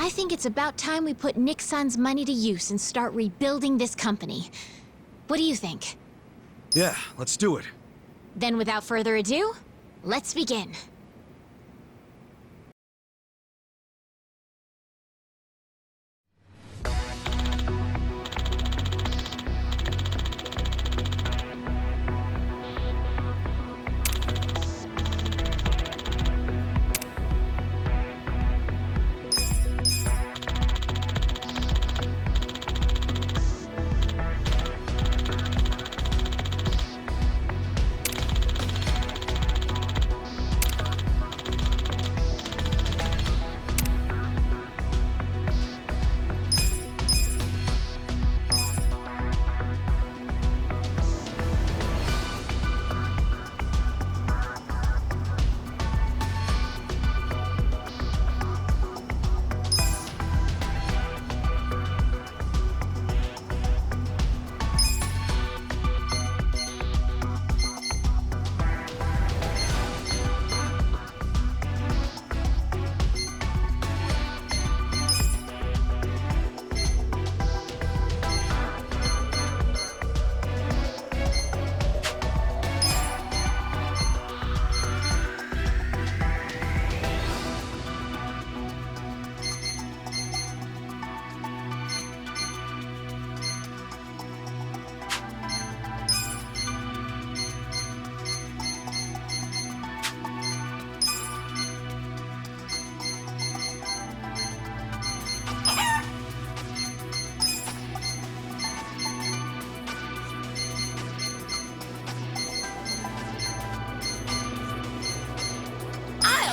I think it's about time we put Nick-san's money to use and start rebuilding this company. What do you think? Yeah, let's do it. Then without further ado, let's begin.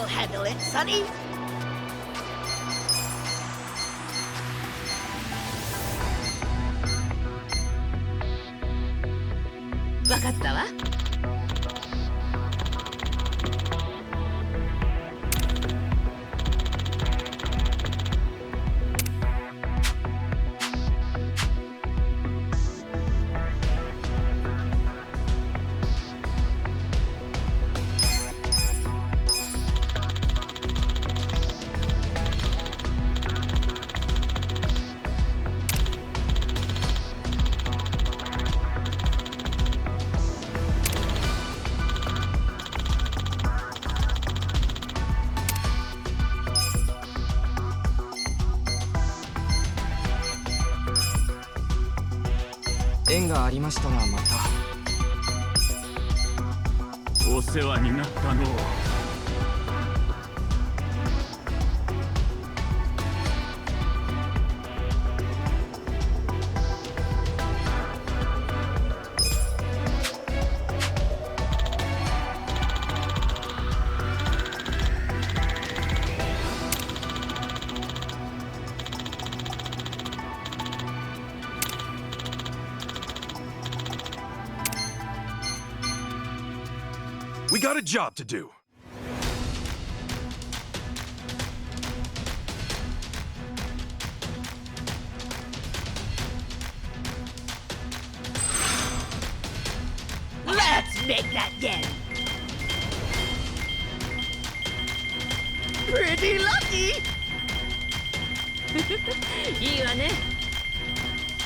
Handle it, Sonny. Wakatta wa? We got a job to do. Let's make that yen. Pretty lucky. いいわね.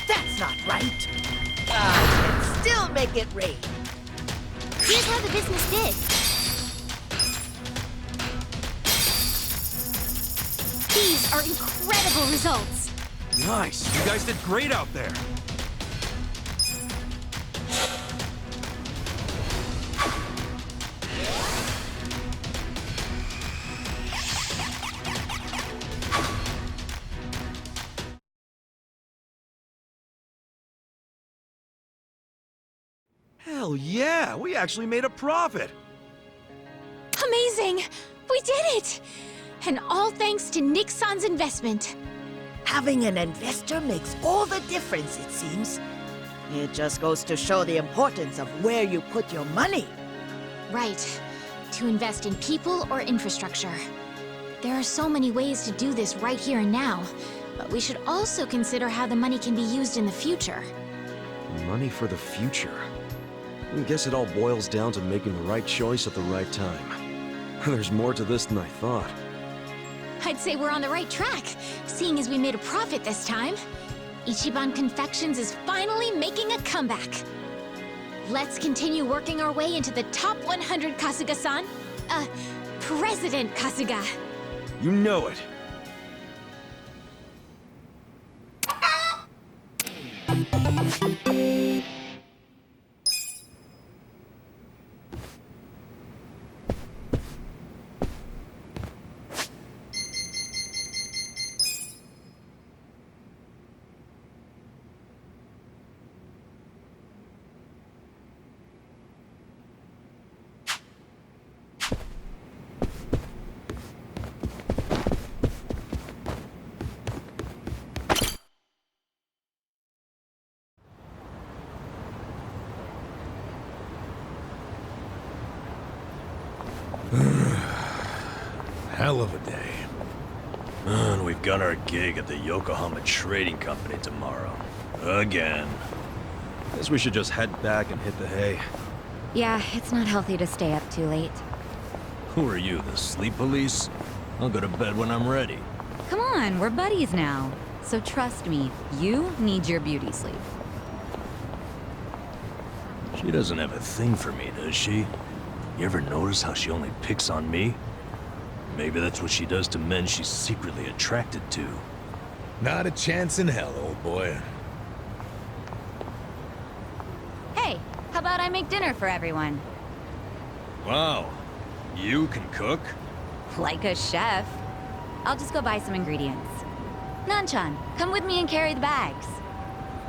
That's not right. I can still make it rain. Here's how the business did. These are incredible results. Nice. You guys did great out there. Hell yeah, we actually made a profit. Amazing! We did it! And all thanks to Nick-san's investment. Having an investor makes all the difference, it seems. It just goes to show the importance of where you put your money. Right. To invest in people or infrastructure. There are so many ways to do this right here and now, but we should also consider how the money can be used in the future. Money for the future. I guess it all boils down to making the right choice at the right time. There's more to this than I thought. I'd say we're on the right track, seeing as we made a profit this time. Ichiban Confections is finally making a comeback. Let's continue working our way into the top 100, Kasuga-san. President Kasuga. You know it. Hell of a day. And we've got our gig at the Yokohama Trading Company tomorrow. Again. Guess we should just head back and hit the hay. Yeah, it's not healthy to stay up too late. Who are you, the sleep police? I'll go to bed when I'm ready. Come on, we're buddies now. So trust me, you need your beauty sleep. She doesn't have a thing for me, does she? You ever notice how she only picks on me? Maybe that's what she does to men she's secretly attracted to. Not a chance in hell, old boy. Hey, how about I make dinner for everyone? Wow. You can cook? Like a chef. I'll just go buy some ingredients. Nanchan, come with me and carry the bags.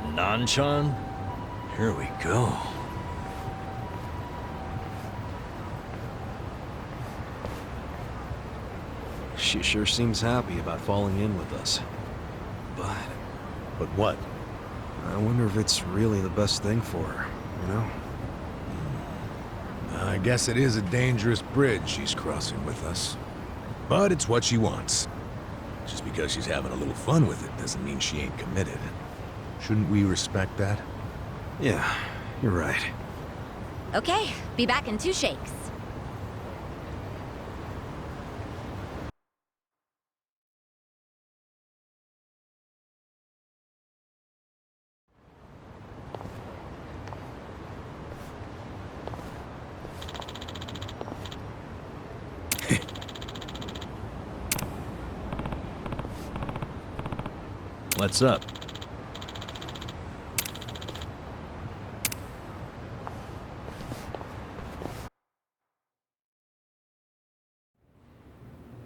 Nanchan? Here we go. She sure seems happy about falling in with us. But what? I wonder if it's really the best thing for her, you know? I guess it is a dangerous bridge she's crossing with us. But it's what she wants. Just because she's having a little fun with it doesn't mean she ain't committed. Shouldn't we respect that? Yeah, you're right. Okay, be back in 2 shakes. What's up?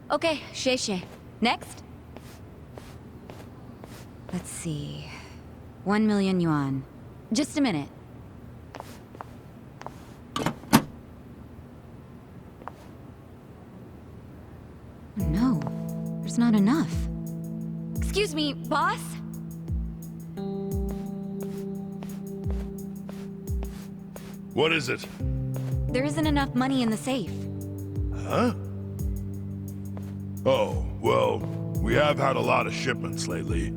Okay, Sheshe. Next? Let's see. 1 million yuan. Just a minute. No, there's not enough. Excuse me, boss? What is it? There isn't enough money in the safe. Huh? Oh, well, we have had a lot of shipments lately.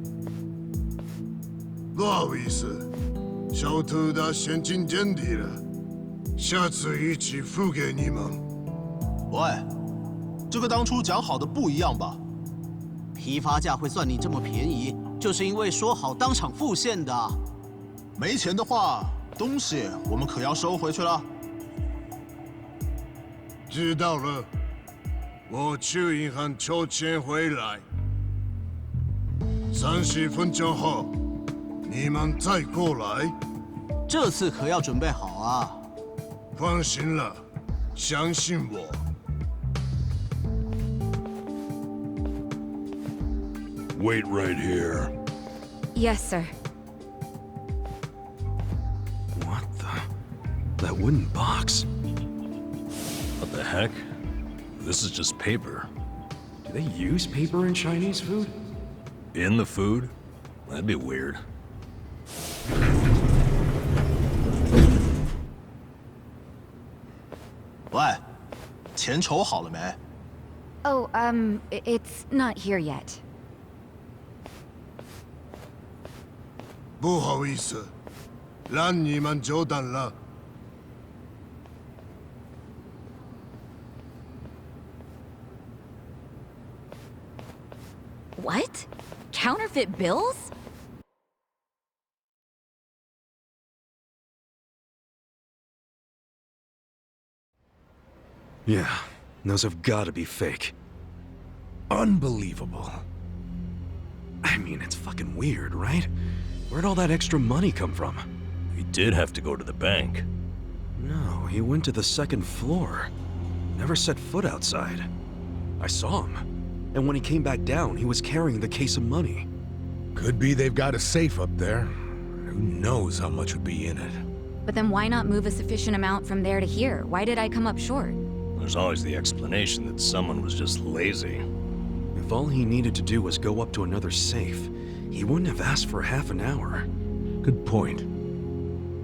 不好意思，小偷的现金见底了，下次一起付给你们。喂，这个当初讲好的不一样吧？批发价会算你这么便宜，就是因为说好当场付现的。没钱的话，东西我们可要收回去了。知道了，我去银行抽钱回来。30分钟后，你们再过来。这次可要准备好啊！放心了，相信我。 Wait right here. Yes, sir. What the? That wooden box? What the heck? This is just paper. Do they use paper in Chinese food? In the food? That'd be weird.喂，钱筹好了没？ Oh, it's not here yet. 不好意思，让你们久等了。counterfeit bills? Yeah, those have gotta be fake. Unbelievable. I mean, it's fucking weird, right? Where'd all that extra money come from? He did have to go to the bank. No, he went to the second floor. Never set foot outside. I saw him. And when he came back down, he was carrying the case of money. Could be they've got a safe up there. Who knows how much would be in it? But then why not move a sufficient amount from there to here? Why did I come up short? There's always the explanation that someone was just lazy. If all he needed to do was go up to another safe, he wouldn't have asked for half an hour. Good point.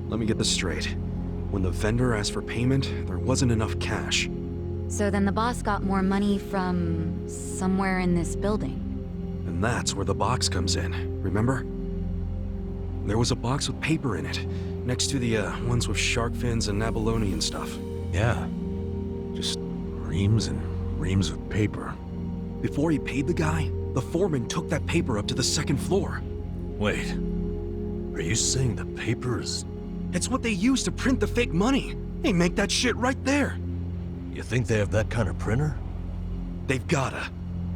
Let me get this straight. When the vendor asked for payment, there wasn't enough cash. So then the boss got more money from somewhere in this building. And that's where the box comes in, remember? There was a box with paper in it, next to the ones with shark fins and abalone and stuff. Yeah. Just reams and reams of paper. Before he paid the guy, the foreman took that paper up to the second floor. Wait, are you saying the paper is... It's what they use to print the fake money. They make that shit right there. You think they have that kind of printer? They've gotta.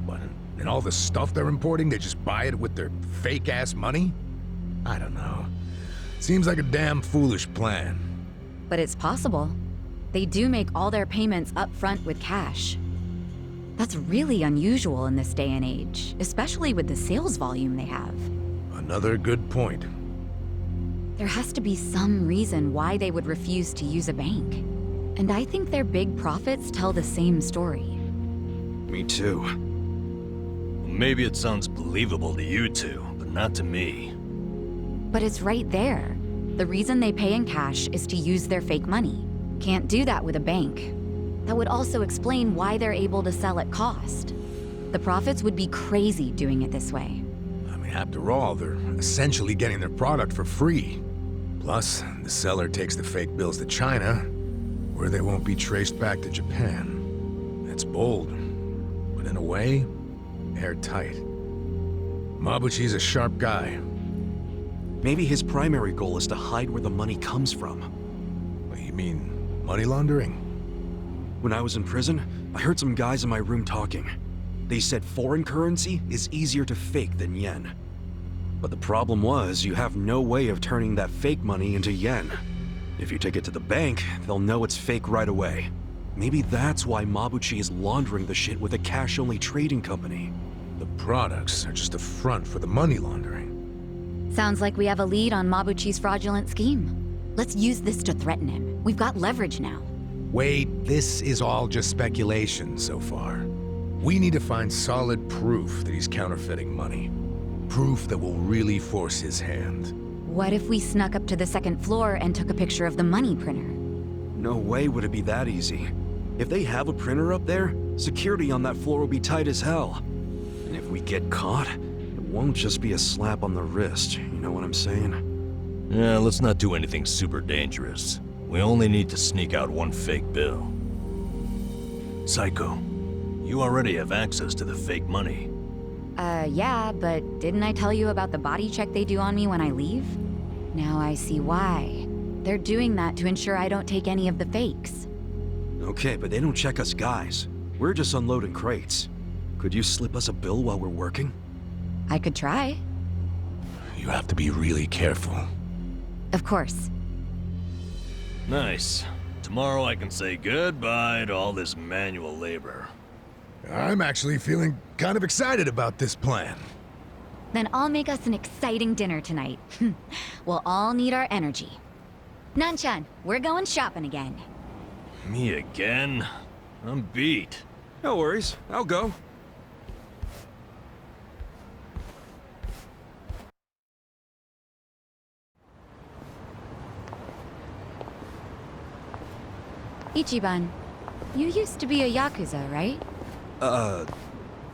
What, and all the stuff they're importing, they just buy it with their fake-ass money? I don't know. Seems like a damn foolish plan. But it's possible. They do make all their payments up front with cash. That's really unusual in this day and age, especially with the sales volume they have. Another good point. There has to be some reason why they would refuse to use a bank. And I think their big profits tell the same story. Me too. Maybe it sounds believable to you two, but not to me. But it's right there. The reason they pay in cash is to use their fake money. Can't do that with a bank. That would also explain why they're able to sell at cost. The profits would be crazy doing it this way. I mean, after all, they're essentially getting their product for free. Plus, the seller takes the fake bills to China, where they won't be traced back to Japan. That's bold, but in a way, airtight. Mabuchi's a sharp guy. Maybe his primary goal is to hide where the money comes from. What, you mean money laundering? When I was in prison, I heard some guys in my room talking. They said foreign currency is easier to fake than yen. But the problem was, you have no way of turning that fake money into yen. If you take it to the bank, they'll know it's fake right away. Maybe that's why Mabuchi is laundering the shit with a cash-only trading company. The products are just a front for the money laundering. Sounds like we have a lead on Mabuchi's fraudulent scheme. Let's use this to threaten him. We've got leverage now. Wait, this is all just speculation so far. We need to find solid proof that he's counterfeiting money. Proof that will really force his hand. What if we snuck up to the second floor and took a picture of the money printer? No way would it be that easy. If they have a printer up there, security on that floor will be tight as hell. And if we get caught, it won't just be a slap on the wrist, you know what I'm saying? Yeah, let's not do anything super dangerous. We only need to sneak out one fake bill. Psycho, you already have access to the fake money. Yeah, but didn't I tell you about the body check they do on me when I leave? Now I see why. They're doing that to ensure I don't take any of the fakes. Okay, but they don't check us guys. We're just unloading crates. Could you slip us a bill while we're working? I could try. You have to be really careful. Of course. Nice. Tomorrow I can say goodbye to all this manual labor. I'm actually feeling kind of excited about this plan. Then I'll make us an exciting dinner tonight. We'll all need our energy. Nanchan, we're going shopping again. Me again? I'm beat. No worries, I'll go. Ichiban, you used to be a Yakuza, right?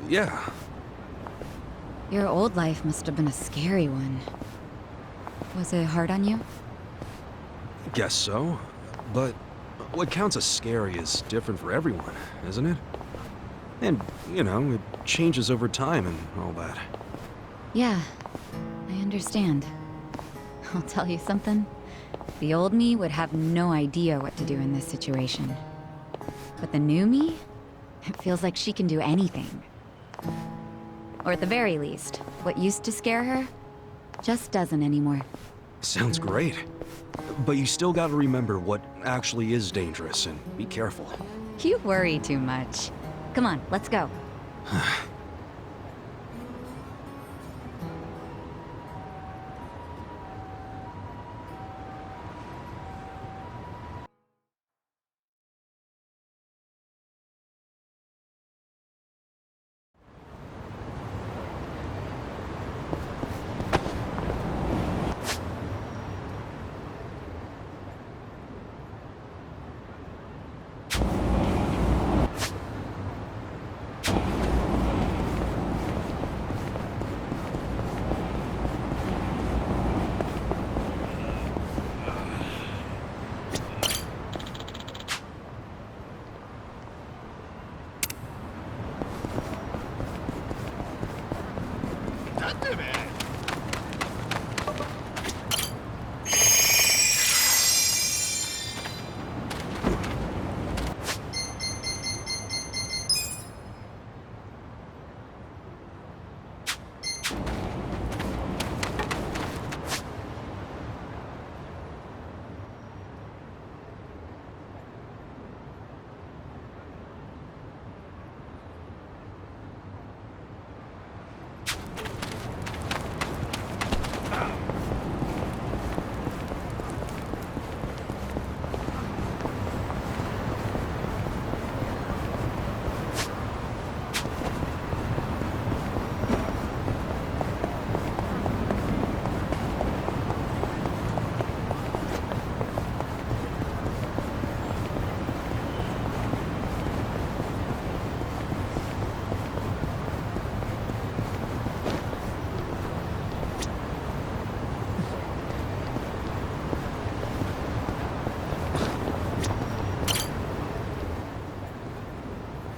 Yeah. Your old life must have been a scary one. Was it hard on you? Guess so. But what counts as scary is different for everyone, isn't it? And, you know, it changes over time and all that. Yeah, I understand. I'll tell you something. The old me would have no idea what to do in this situation. But the new me? It feels like she can do anything. Or at the very least, what used to scare her just doesn't anymore. Sounds great. But you still gotta remember what actually is dangerous and be careful. You worry too much. Come on, let's go.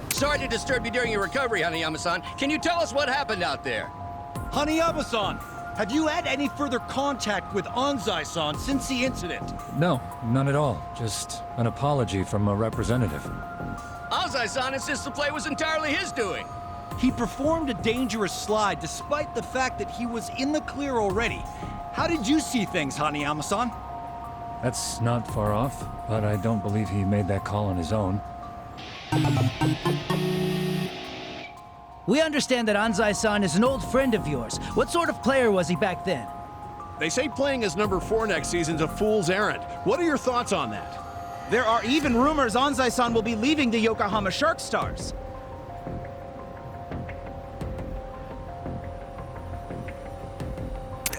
Sorry to disturb you during your recovery, Hanayama-san. Can you tell us what happened out there? Hanayama-san, have you had any further contact with Anzai-san since the incident? No, none at all. Just an apology from a representative. Anzai-san insists the play was entirely his doing. He performed a dangerous slide despite the fact that he was in the clear already. How did you see things, Hanayama-san? That's not far off, but I don't believe he made that call on his own. We understand that Anzai-san is an old friend of yours. What sort of player was he back then? They say playing as number 4 next season's a fool's errand. What are your thoughts on that? There are even rumors Anzai-san will be leaving the Yokohama Shark Stars.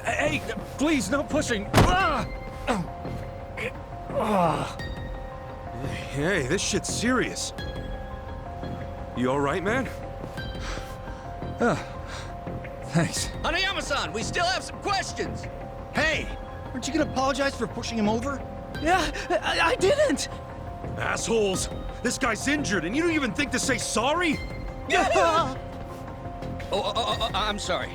Hey, please, no pushing. Hey, this shit's serious. You alright, man? Thanks. Hanayama-san, we still have some questions. Hey, aren't you gonna apologize for pushing him over? Yeah, I didn't! Assholes! This guy's injured and you don't even think to say sorry? I'm sorry.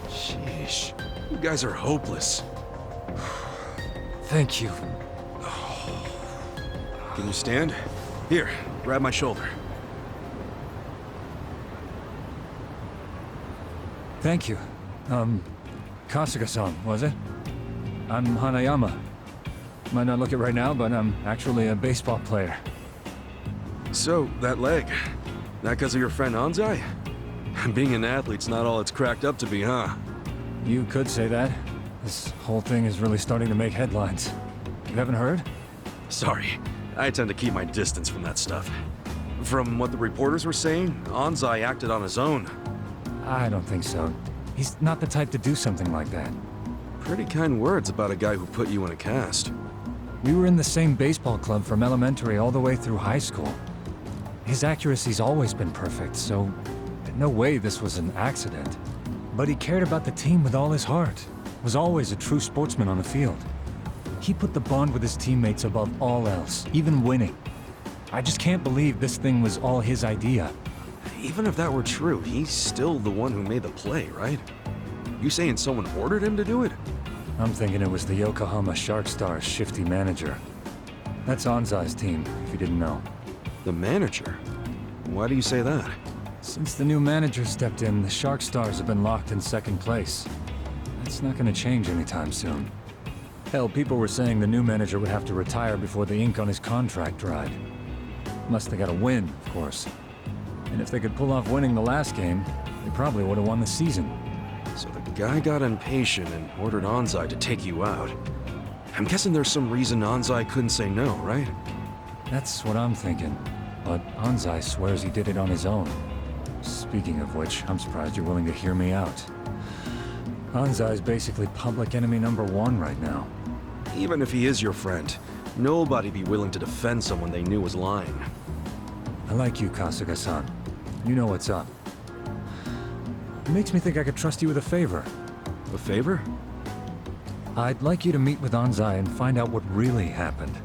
Sheesh. You guys are hopeless. Thank you. Can you stand? Here, grab my shoulder. Thank you. Kasuga-san, was it? I'm Hanayama. Might not look it right now, but I'm actually a baseball player. So, that leg, that because of your friend Anzai? Being an athlete's not all it's cracked up to be, huh? You could say that. This whole thing is really starting to make headlines. You haven't heard? Sorry, I tend to keep my distance from that stuff. From what the reporters were saying, Anzai acted on his own. I don't think so. He's not the type to do something like that. Pretty kind words about a guy who put you in a cast. We were in the same baseball club from elementary all the way through high school. His accuracy's always been perfect, so no way this was an accident. But he cared about the team with all his heart. Was always a true sportsman on the field. He put the bond with his teammates above all else, even winning. I just can't believe this thing was all his idea. even if that were true, he's still the one who made the play, right? You saying someone ordered him to do it? I'm thinking it was the Yokohama Shark Stars' shifty manager. That's Anzai's team, if you didn't know. The manager? Why do you say that? Since the new manager stepped in, the Shark Stars have been locked in second place. That's not gonna change anytime soon. Hell, people were saying the new manager would have to retire before the ink on his contract dried. Unless they got a win, of course. And if they could pull off winning the last game, they probably would have won the season. So the guy got impatient and ordered Anzai to take you out. I'm guessing there's some reason Anzai couldn't say no, right? That's what I'm thinking. But Anzai swears he did it on his own. Speaking of which, I'm surprised you're willing to hear me out. Anzai's basically public enemy #1 right now. Even if he is your friend, nobody'd be willing to defend someone they knew was lying. I like you, Kasuga-san. You know what's up. It makes me think I could trust you with a favor. A favor? I'd like you to meet with Anzai and find out what really happened.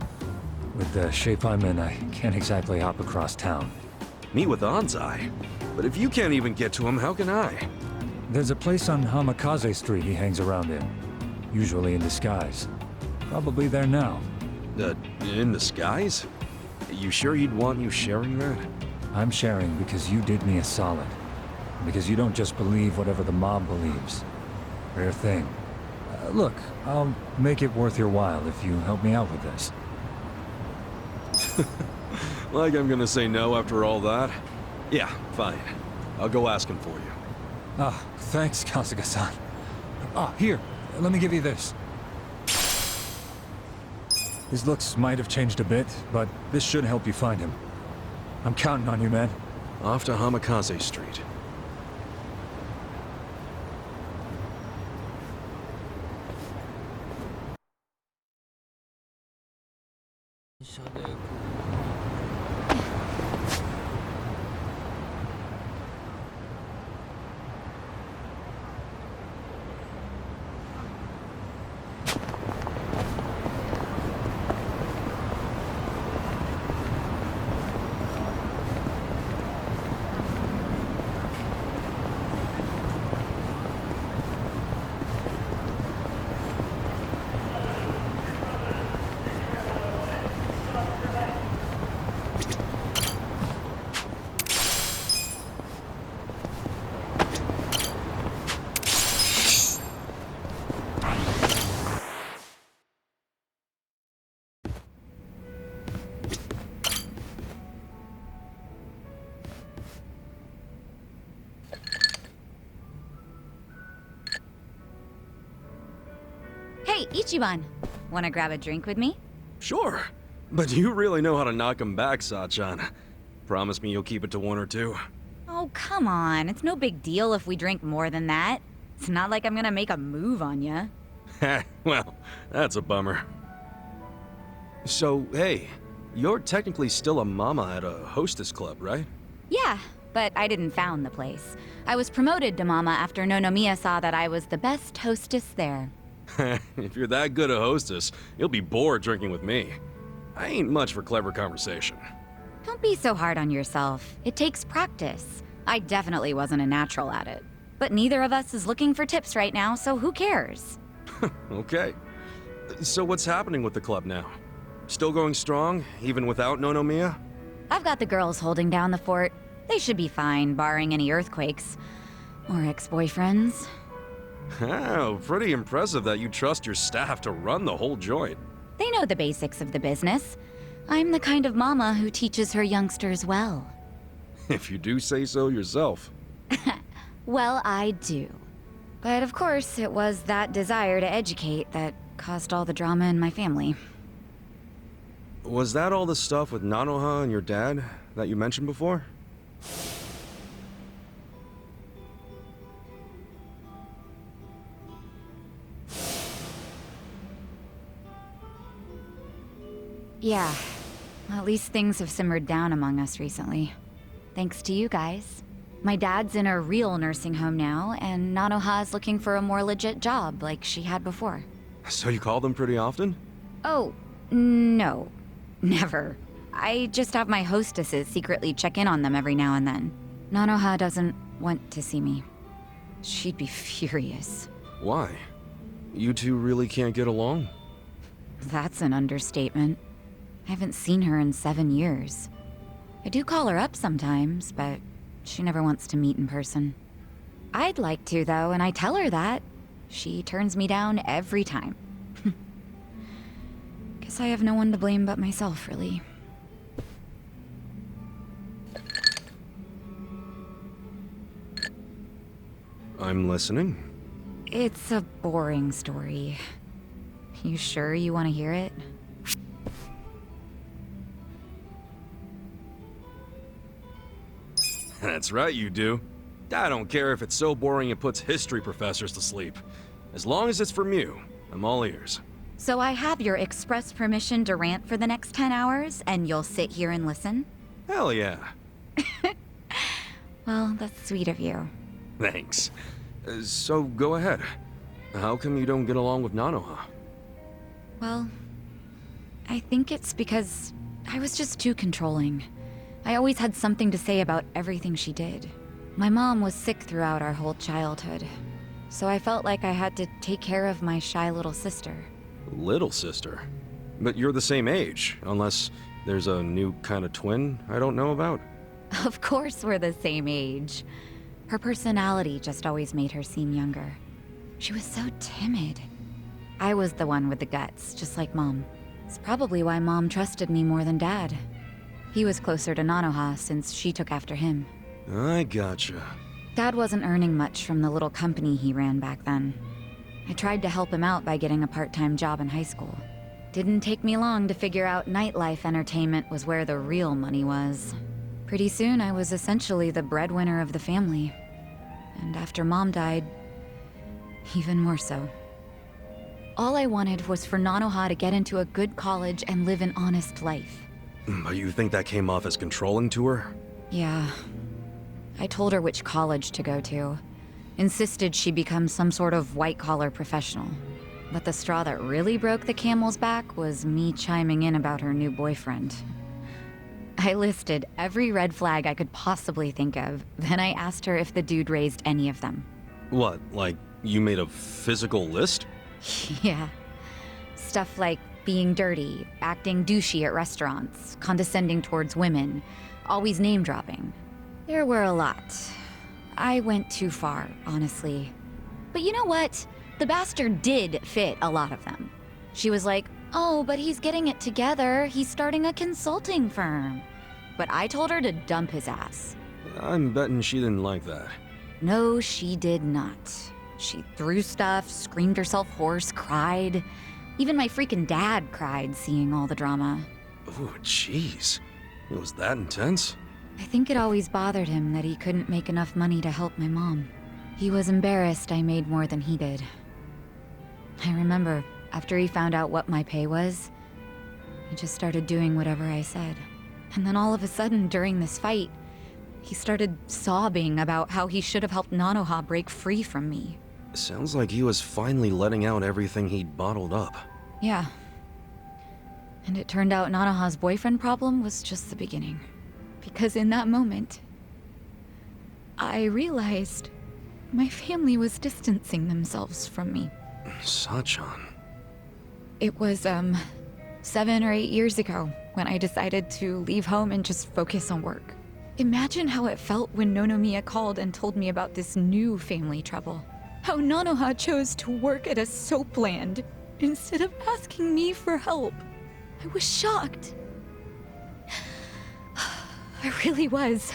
With the shape I'm in, I can't exactly hop across town. Meet with Anzai? But if you can't even get to him, how can I? There's a place on Hamikaze Street he hangs around in. Usually in disguise. Probably there now. In disguise? You sure you'd want you sharing that? I'm sharing because you did me a solid. Because you don't just believe whatever the mob believes. Rare thing. Look, I'll make it worth your while if you help me out with this. Like I'm gonna say no after all that? Yeah, fine. I'll go ask him for you. Ah, thanks, Kasuga-san. Ah, here, let me give you this. His looks might have changed a bit, but this should help you find him. I'm counting on you, man. Off to Hamikaze Street. Hey, Ichiban! Wanna grab a drink with me? Sure. But you really know how to knock him back, Sachan. Promise me you'll keep it to 1 or 2. Oh, come on. It's no big deal if we drink more than that. It's not like I'm gonna make a move on ya. Well, that's a bummer. So, hey, you're technically still a mama at a hostess club, right? Yeah, but I didn't found the place. I was promoted to mama after Nonomiya saw that I was the best hostess there. If you're that good a hostess, you'll be bored drinking with me. I ain't much for clever conversation. Don't be so hard on yourself. It takes practice. I definitely wasn't a natural at it. But neither of us is looking for tips right now, so who cares? Okay. So what's happening with the club now? Still going strong, even without Nonomiya? I've got the girls holding down the fort. They should be fine, barring any earthquakes. Or ex-boyfriends. Oh, pretty impressive that you trust your staff to run the whole joint. They know the basics of the business. I'm the kind of mama who teaches her youngsters well. If you do say so yourself. Well, I do. But of course, it was that desire to educate that caused all the drama in my family. Was that all the stuff with Nanoha and your dad that you mentioned before? Yeah. At least things have simmered down among us recently. Thanks to you guys. My dad's in a real nursing home now, and Nanoha's looking for a more legit job like she had before. So you call them pretty often? Oh, no. Never. I just have my hostesses secretly check in on them every now and then. Nanoha doesn't want to see me. She'd be furious. Why? You two really can't get along? That's an understatement. I haven't seen her in 7 years. I do call her up sometimes, but she never wants to meet in person. I'd like to, though, and I tell her that. She turns me down every time. Guess I have no one to blame but myself, really. I'm listening. It's a boring story. You sure you want to hear it? That's right, you do. I don't care if it's so boring it puts history professors to sleep. As long as it's from you, I'm all ears. So I have your express permission to rant for the next 10 hours, and you'll sit here and listen? Hell yeah. Well, that's sweet of you. Thanks. So go ahead. How come you don't get along with Nanoha? Well, I think it's because I was just too controlling. I always had something to say about everything she did. My mom was sick throughout our whole childhood, so I felt like I had to take care of my shy little sister. Little sister? But you're the same age, unless there's a new kind of twin I don't know about? Of course we're the same age. Her personality just always made her seem younger. She was so timid. I was the one with the guts, just like Mom. It's probably why Mom trusted me more than Dad. He was closer to Nanoha since she took after him. I gotcha. Dad wasn't earning much from the little company he ran back then. I tried to help him out by getting a part-time job in high school. Didn't take me long to figure out nightlife entertainment was where the real money was. Pretty soon, I was essentially the breadwinner of the family. And after Mom died, even more so. All I wanted was for Nanoha to get into a good college and live an honest life. But you think that came off as controlling to her? Yeah. I told her which college to go to. Insisted she become some sort of white-collar professional. But the straw that really broke the camel's back was me chiming in about her new boyfriend. I listed every red flag I could possibly think of, then I asked her if the dude raised any of them. What, like you made a physical list? Yeah. Stuff like being dirty, acting douchey at restaurants, condescending towards women, always name-dropping. There were a lot. I went too far, honestly. But you know what? The bastard did fit a lot of them. She was like, oh, but he's getting it together. He's starting a consulting firm. But I told her to dump his ass. I'm betting she didn't like that. No, she did not. She threw stuff, screamed herself hoarse, cried. Even my freaking dad cried seeing all the drama. Oh, jeez. It was that intense? I think it always bothered him that he couldn't make enough money to help my mom. He was embarrassed I made more than he did. I remember, after he found out what my pay was, he just started doing whatever I said. And then all of a sudden, during this fight, he started sobbing about how he should have helped Nanoha break free from me. Sounds like he was finally letting out everything he'd bottled up. Yeah. And it turned out Nanoha's boyfriend problem was just the beginning. Because in that moment, I realized my family was distancing themselves from me. Sachan. It was, 7 or 8 years ago when I decided to leave home and just focus on work. Imagine how it felt when Nonomiya called and told me about this new family trouble. How Nanoha chose to work at a soap land instead of asking me for help. I was shocked. I really was.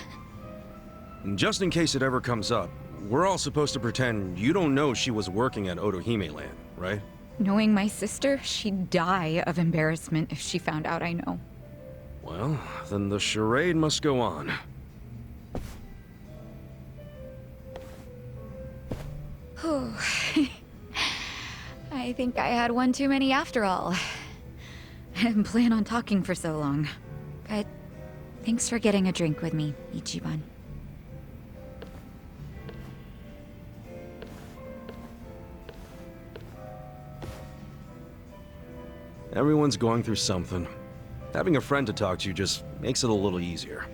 Just in case it ever comes up, we're all supposed to pretend you don't know she was working at Otohime Land, right? Knowing my sister, she'd die of embarrassment if she found out I know. Well, then the charade must go on. I think I had one too many after all. I didn't plan on talking for so long. But thanks for getting a drink with me, Ichiban. Everyone's going through something. Having a friend to talk to just makes it a little easier.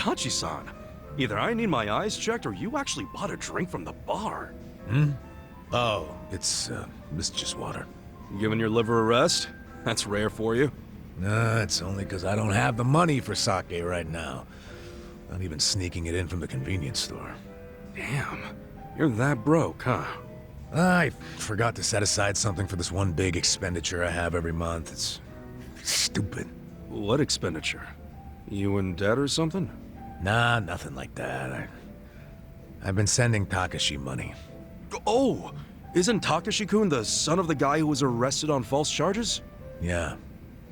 Adachi-san, either I need my eyes checked or you actually bought a drink from the bar. Hmm? Oh, it's just water. Giving your liver a rest? That's rare for you. Nah, it's only because I don't have the money for sake right now. Not even sneaking it in from the convenience store. Damn, you're that broke, huh? I forgot to set aside something for this one big expenditure I have every month. It's stupid. What expenditure? You in debt or something? Nah, nothing like that. I've been sending Takashi money. Oh! Isn't Takashi-kun the son of the guy who was arrested on false charges? Yeah,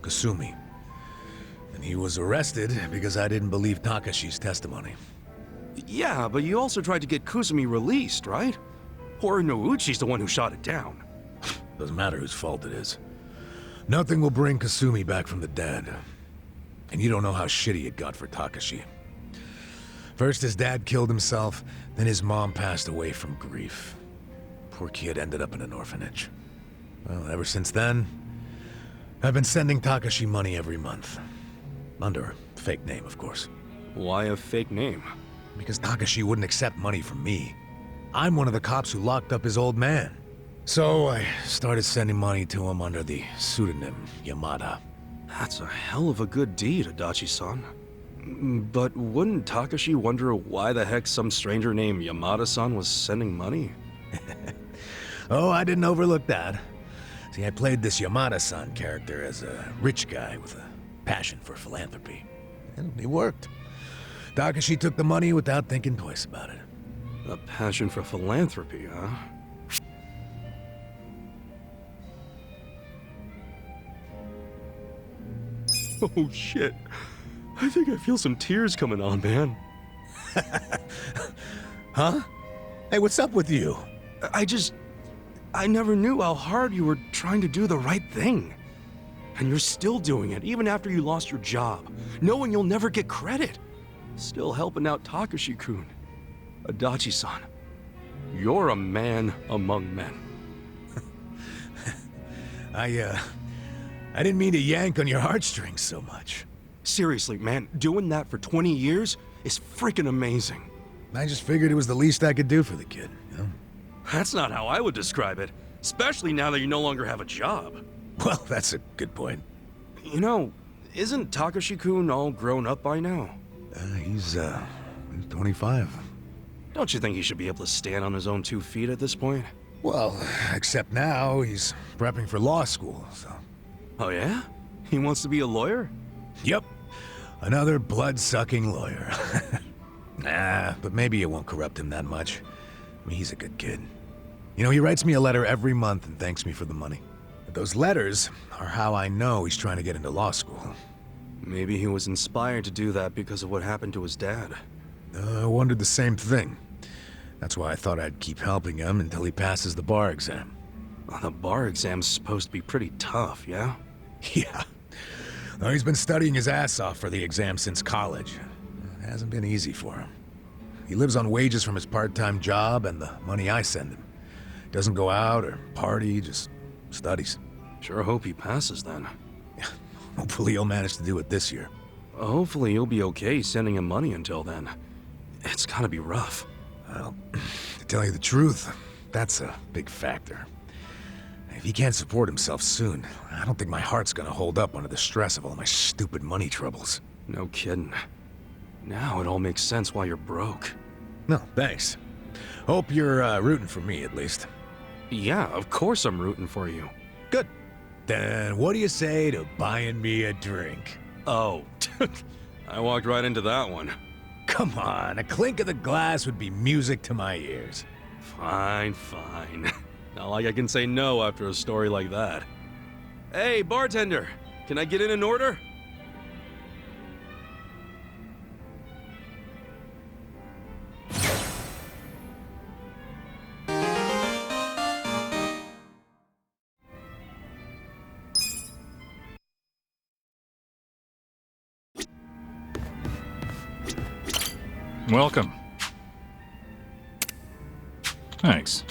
Kasumi. And he was arrested because I didn't believe Takashi's testimony. Yeah, but you also tried to get Kusumi released, right? Or Nouchi's the one who shot it down. Doesn't matter whose fault it is. Nothing will bring Kasumi back from the dead. And you don't know how shitty it got for Takashi. First his dad killed himself, then his mom passed away from grief. Poor kid ended up in an orphanage. Well, ever since then, I've been sending Takashi money every month. Under a fake name, of course. Why a fake name? Because Takashi wouldn't accept money from me. I'm one of the cops who locked up his old man. So I started sending money to him under the pseudonym Yamada. That's a hell of a good deed, Adachi-san. But wouldn't Takashi wonder why the heck some stranger named Yamada-san was sending money? Oh, I didn't overlook that. See, I played this Yamada-san character as a rich guy with a passion for philanthropy. And it worked. Takashi took the money without thinking twice about it. A passion for philanthropy, huh? Oh shit. I think I feel some tears coming on, man. Huh? Hey, what's up with you? I never knew how hard you were trying to do the right thing. And you're still doing it, even after you lost your job, knowing you'll never get credit. Still helping out Takashi-kun. Adachi-san, you're a man among men. I didn't mean to yank on your heartstrings so much. Seriously, man, doing that for 20 years is freaking amazing. I just figured it was the least I could do for the kid, you know? That's not how I would describe it, especially now that you no longer have a job. Well, that's a good point. You know, isn't Takashi-kun all grown up by now? He's 25. Don't you think he should be able to stand on his own 2 feet at this point? Well, except now he's prepping for law school, so... Oh yeah? He wants to be a lawyer? Yep. Another blood-sucking lawyer. Nah, but maybe it won't corrupt him that much. I mean, he's a good kid. You know, he writes me a letter every month and thanks me for the money. But those letters are how I know he's trying to get into law school. Maybe he was inspired to do that because of what happened to his dad. I wondered the same thing. That's why I thought I'd keep helping him until he passes the bar exam. Well, the bar exam's supposed to be pretty tough, yeah? Yeah. No, he's been studying his ass off for the exam since college. It hasn't been easy for him. He lives on wages from his part-time job and the money I send him. Doesn't go out or party, just studies. Sure hope he passes then. Yeah, hopefully he'll manage to do it this year. Hopefully you'll be okay sending him money until then. It's gotta be rough. Well, to tell you the truth, that's a big factor. If he can't support himself soon, I don't think my heart's gonna hold up under the stress of all my stupid money troubles. No kidding. Now it all makes sense why you're broke. No, thanks. Hope you're rooting for me, at least. Yeah, of course I'm rooting for you. Good. Then what do you say to buying me a drink? Oh, I walked right into that one. Come on, a clink of the glass would be music to my ears. Fine, fine. Not like I can say no after a story like that. Hey, bartender, can I get in an order? Welcome. Thanks.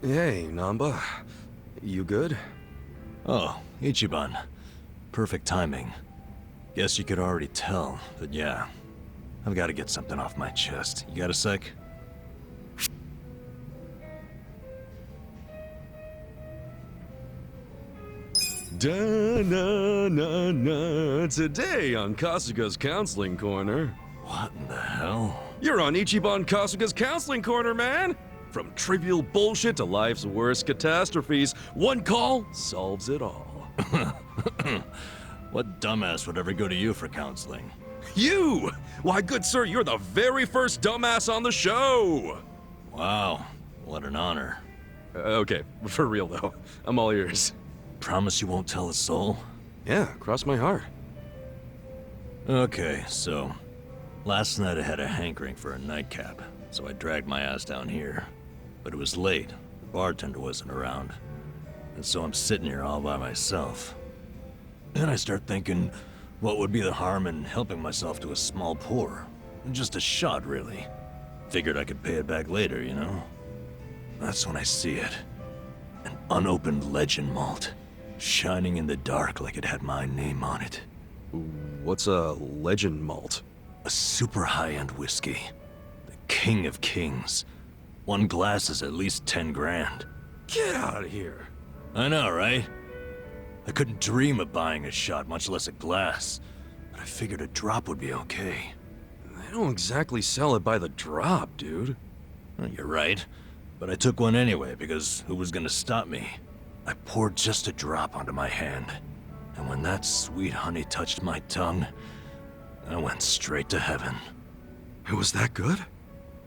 Hey, Namba. You good? Oh, Ichiban. Perfect timing. Guess you could already tell, but yeah. I've got to get something off my chest. You got a sec? Da-na-na-na. Today on Kasuga's Counseling Corner. What in the hell? You're on Itibon Kasuga's Counseling Corner, man! From trivial bullshit to life's worst catastrophes, one call solves it all. What dumbass would ever go to you for counseling? You! Why, good sir, you're the very first dumbass on the show! Wow, what an honor. Okay, for real though. I'm all ears. Promise you won't tell a soul? Yeah, cross my heart. Okay, so... last night I had a hankering for a nightcap, so I dragged my ass down here. But it was late. The bartender wasn't around. And so I'm sitting here all by myself. And I start thinking, what would be the harm in helping myself to a small pour? Just a shot, really. Figured I could pay it back later, you know? That's when I see it. An unopened legend malt. Shining in the dark like it had my name on it. What's a legend malt? A super high-end whiskey. The king of kings. One glass is at least 10 grand. Get out of here. I know, right? I couldn't dream of buying a shot, much less a glass. But I figured a drop would be okay. They don't exactly sell it by the drop, dude. Well, you're right. But I took one anyway, because who was gonna stop me? I poured just a drop onto my hand. And when that sweet honey touched my tongue, I went straight to heaven. It was that good?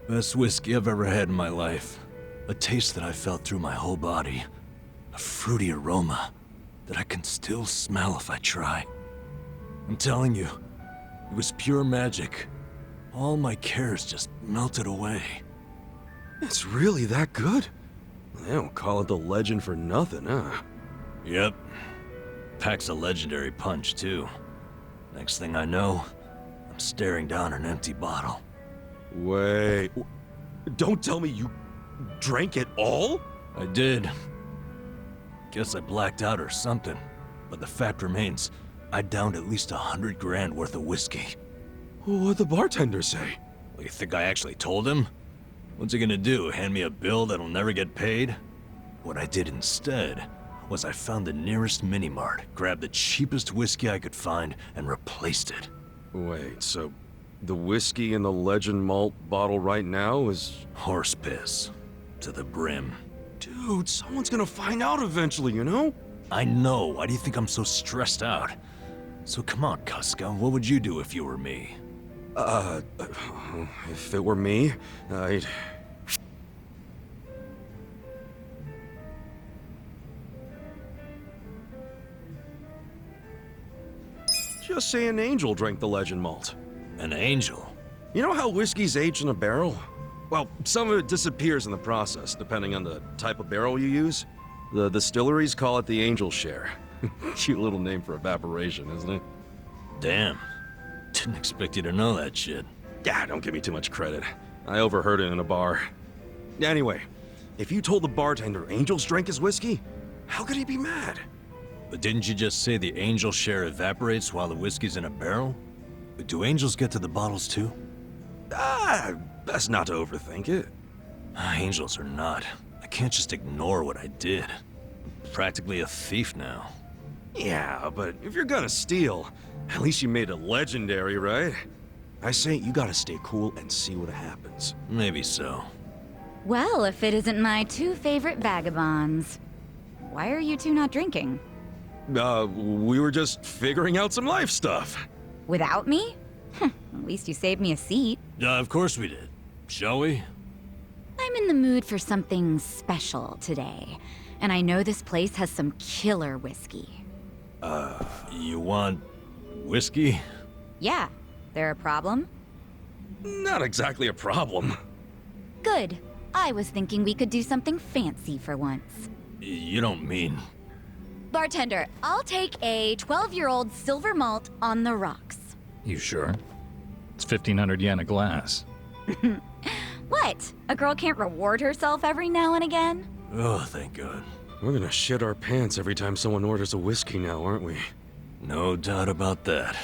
Best whiskey I've ever had in my life. A taste that I felt through my whole body. A fruity aroma that I can still smell if I try. I'm telling you, it was pure magic. All my cares just melted away. It's really that good? They don't call it the legend for nothing, huh? Yep. Packs a legendary punch, too. Next thing I know, I'm staring down an empty bottle. Wait... Don't tell me you drank it all? I did. Guess I blacked out or something. But the fact remains, I downed at least 100 grand worth of whiskey. What'd the bartender say? Well, you think I actually told him? What's he gonna do, hand me a bill that'll never get paid? What I did instead was I found the nearest mini-mart, grabbed the cheapest whiskey I could find, and replaced it. Wait, so the whiskey in the legend malt bottle right now is... horse piss. To the brim. Dude, someone's gonna find out eventually, you know? I know. Why do you think I'm so stressed out? So come on, Kasuga, what would you do if you were me? If it were me, I'd... Just say an angel drank the legend malt. An angel? You know how whiskey's aged in a barrel? Well, some of it disappears in the process, depending on the type of barrel you use. The distilleries call it the angel share. Cute little name for evaporation, isn't it? Damn. Didn't expect you to know that shit. Yeah, don't give me too much credit. I overheard it in a bar. Anyway, if you told the bartender angels drank his whiskey, how could he be mad? But didn't you just say the angel share evaporates while the whiskey's in a barrel? But do angels get to the bottles too? Best not to overthink it. Angels or not, I can't just ignore what I did. I'm practically a thief now. Yeah, but if you're gonna steal, at least you made it legendary, right? I say you gotta stay cool and see what happens. Maybe so. Well, if it isn't my two favorite vagabonds. Why are you two not drinking? We were just figuring out some life stuff. Without me? At least you saved me a seat. Of course we did. Shall we? I'm in the mood for something special today. And I know this place has some killer whiskey. You want whiskey? Yeah. There a problem? Not exactly a problem. Good. I was thinking we could do something fancy for once. You don't mean... Bartender, I'll take a 12-year-old silver malt on the rocks. You sure? It's 1,500 yen a glass. What? A girl can't reward herself every now and again? Oh, thank God. We're gonna shit our pants every time someone orders a whiskey now, aren't we? No doubt about that.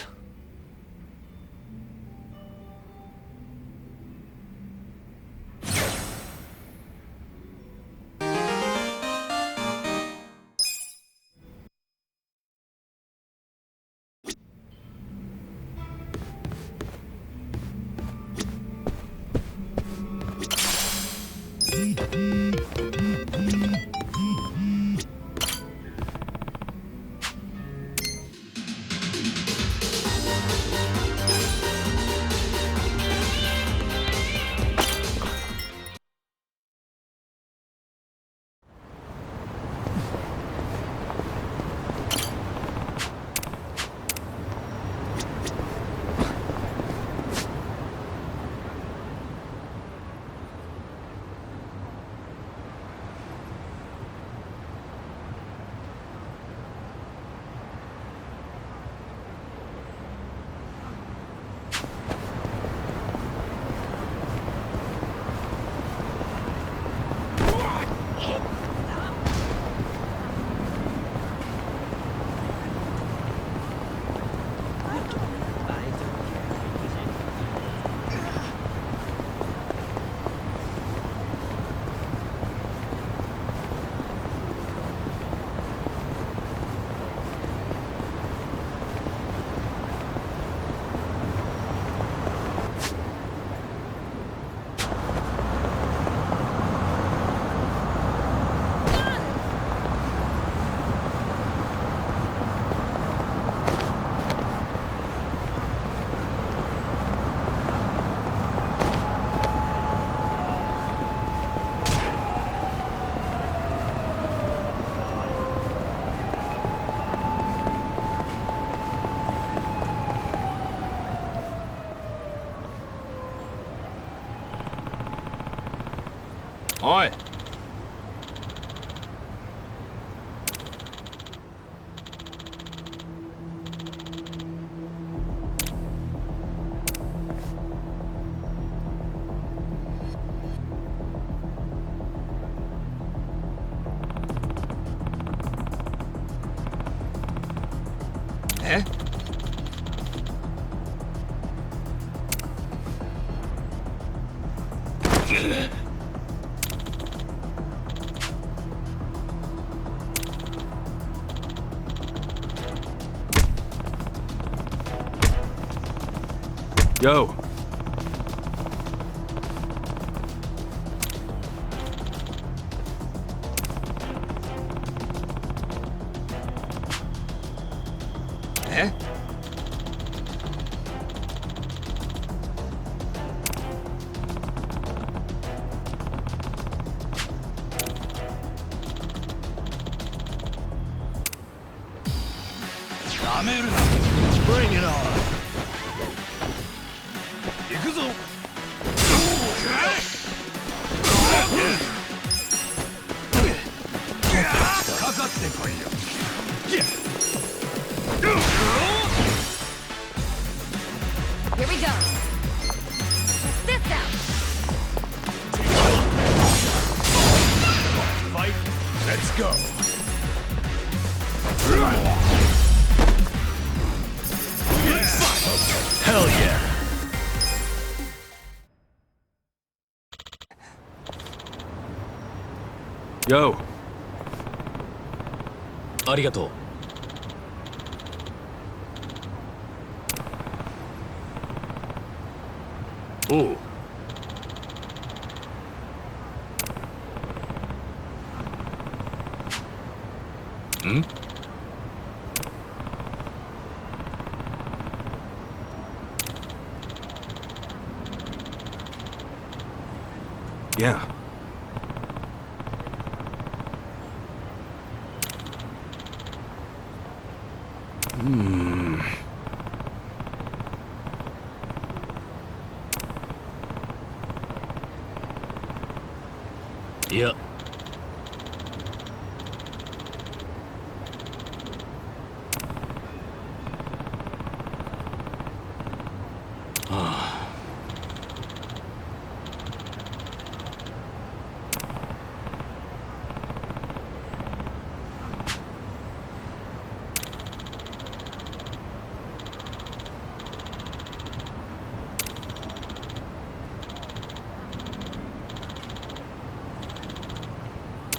Oi! Eh? Yo! Eh? Bring it on! Yakuza! Here we go. Check this out. Fight! Let's go! Hell yeah! Yo! ありがとう。おう。ん？ Yeah. Yeah.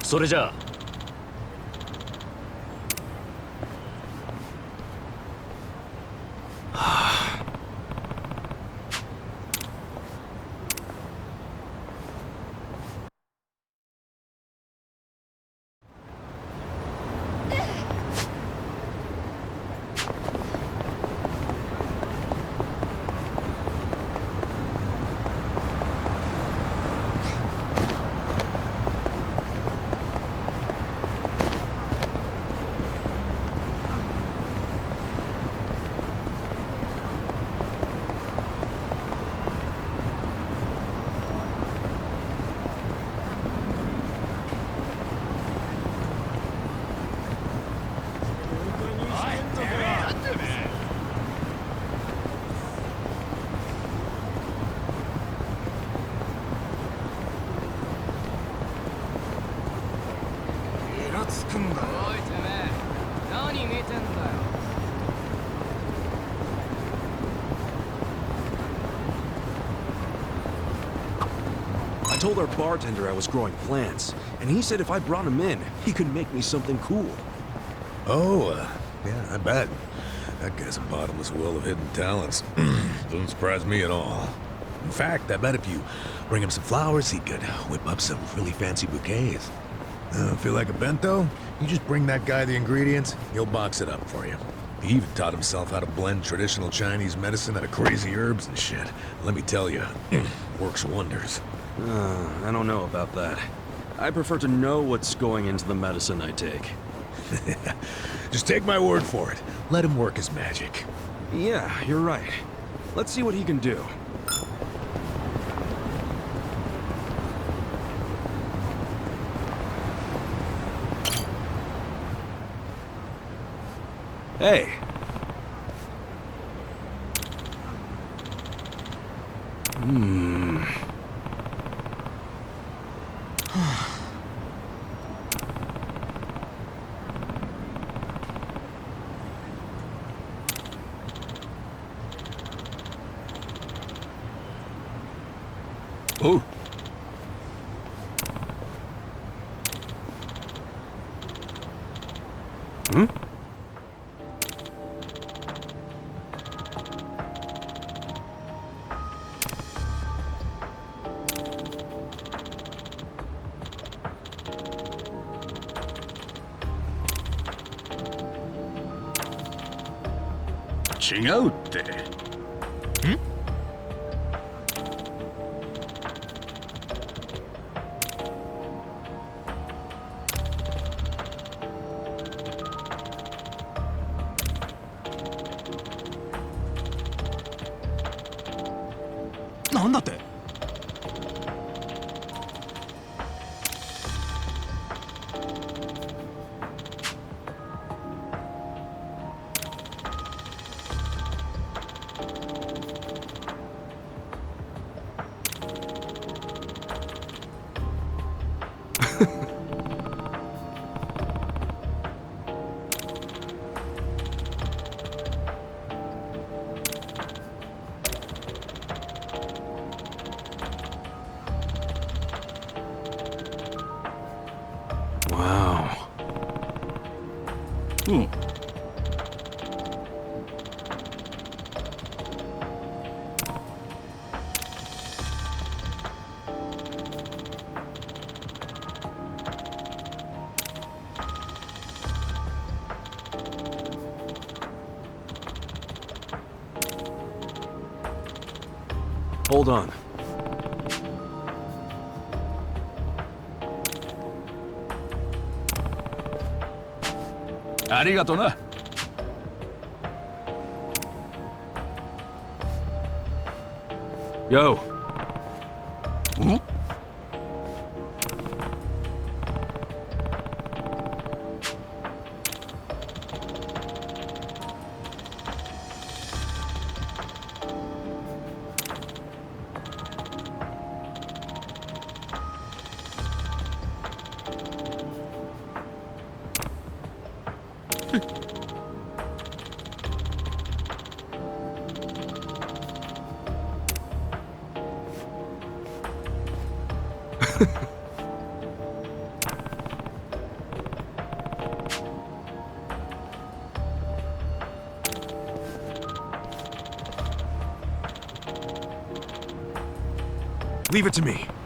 それじゃあ。I told our bartender I was growing plants, and he said if I brought him in, he could make me something cool. Oh, yeah, I bet. That guy's a bottomless well of hidden talents. Doesn't surprise me at all. In fact, I bet if you bring him some flowers, he could whip up some really fancy bouquets. Feel like a bento? You just bring that guy the ingredients, he'll box it up for you. He even taught himself how to blend traditional Chinese medicine out of crazy herbs and shit. Let me tell you, works wonders. I don't know about that. I prefer to know what's going into the medicine I take. Just take my word for it. Let him work his magic. Yeah, you're right. Let's see what he can do. Hey. Oh. Hmm? Wow. Hold on. Arigato. Yo. Leave it to me.